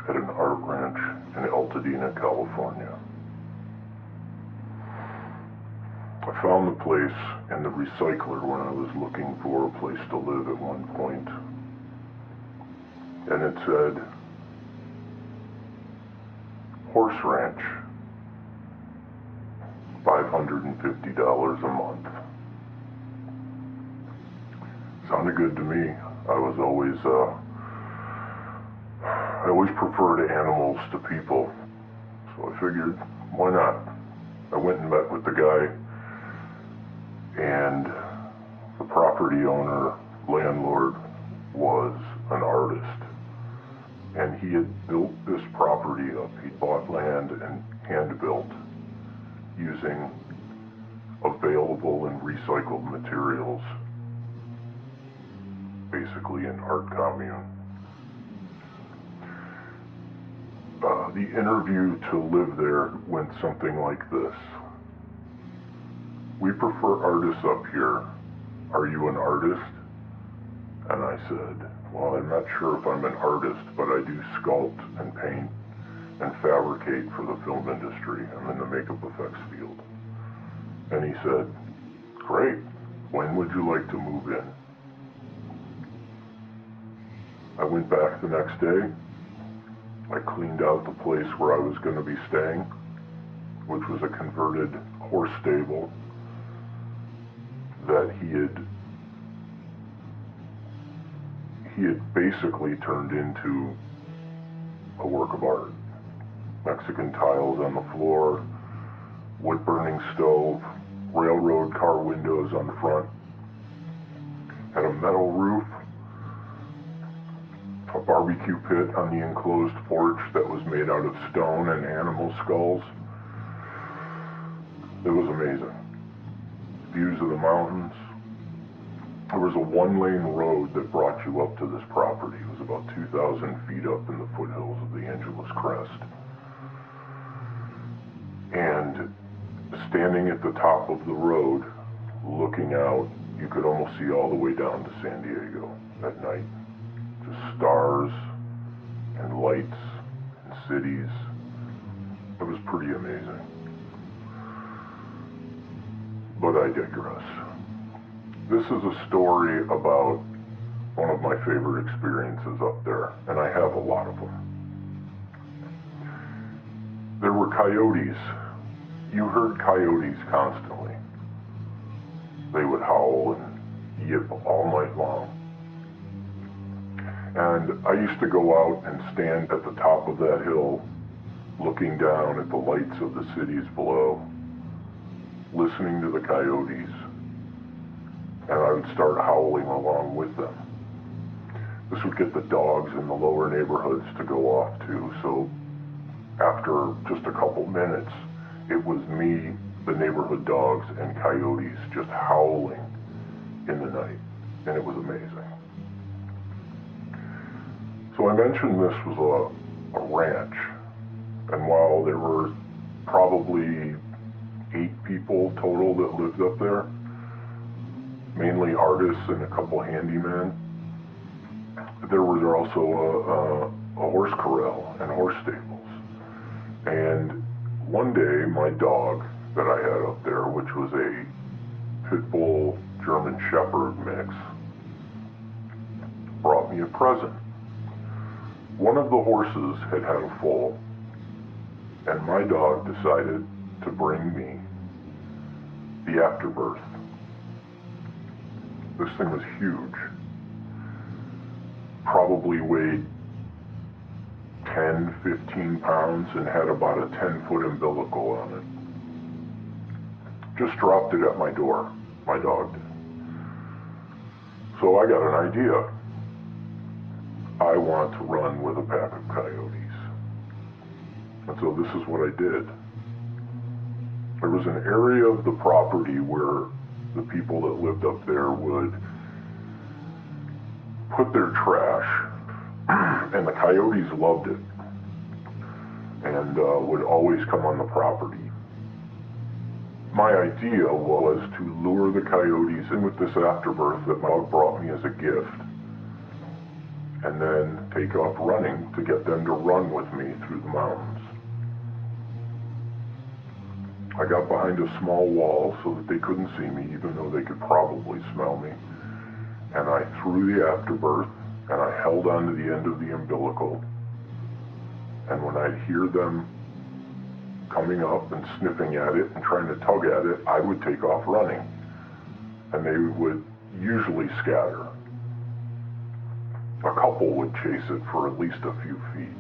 at an art ranch in Altadena, California. I found the place in the recycler when I was looking for a place to live at one point, and it said, horse ranch, $550 a month. Sounded good to me. I always preferred animals to people, so I figured, why not? I went and met with the guy, and the property owner, landlord, was an artist, and he had built this property up. He bought land and hand-built using available and recycled materials, basically an art commune. The interview to live there went something like this. We prefer artists up here. Are you an artist? And I said, well, I'm not sure if I'm an artist, but I do sculpt and paint and fabricate for the film industry. I'm in the makeup effects field. And he said, great. When would you like to move in? I went back the next day. I cleaned out the place where I was going to be staying, which was a converted horse stable that he had basically turned into a work of art. Mexican tiles on the floor, wood-burning stove, railroad car windows on the front, had a metal roof, a barbecue pit on the enclosed porch that was made out of stone and animal skulls. It was amazing. Views of the mountains. There was a one-lane road that brought you up to this property. It was about 2,000 feet up in the foothills of the Angeles Crest. And standing at the top of the road, looking out, you could almost see all the way down to San Diego at night. Just stars and lights and cities. It was pretty amazing. But I digress. This is a story about one of my favorite experiences up there, and I have a lot of them. There were coyotes. You heard coyotes constantly. They would howl and yip all night long. And I used to go out and stand at the top of that hill, looking down at the lights of the cities below, listening to the coyotes, and I would start howling along with them. This would get the dogs in the lower neighborhoods to go off too, so after just a couple minutes, it was me, the neighborhood dogs, and coyotes just howling in the night, and it was amazing. So I mentioned this was a ranch, and while there were probably 8 people total that lived up there, mainly artists and a couple handymen, there was also a horse corral and horse stables. And one day, my dog that I had up there, which was a pit bull German Shepherd mix, brought me a present. One of the horses had had a foal, and my dog decided to bring me the afterbirth. This thing was huge. Probably weighed 10, 15 pounds and had about a 10-foot umbilical on it. Just dropped it at my door. My dog did. So I got an idea. I want to run with a pack of coyotes. And so this is what I did. There was an area of the property where the people that lived up there would put their trash, and the coyotes loved it, and would always come on the property. My idea was to lure the coyotes in with this afterbirth that my dog brought me as a gift, and then take off running to get them to run with me through the mountains. I got behind a small wall so that they couldn't see me, even though they could probably smell me. And I threw the afterbirth, and I held onto the end of the umbilical. And when I'd hear them coming up and sniffing at it and trying to tug at it, I would take off running. And they would usually scatter. A couple would chase it for at least a few feet.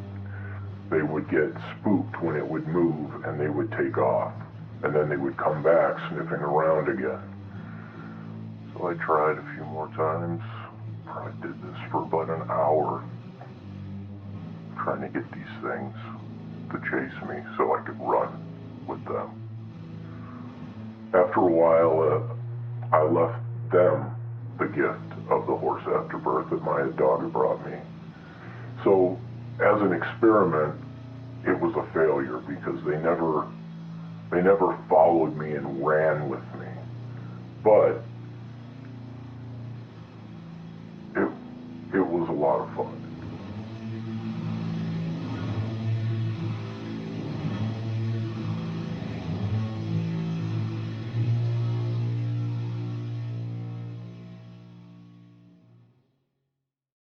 They would get spooked when it would move, and they would take off. And then they would come back sniffing around again. So I tried a few more times. I did this for about an hour, trying to get these things to chase me so I could run with them. After a while, I left them the gift of the horse afterbirth that my dog had brought me. So as an experiment, it was a failure because they never followed me and ran with me. But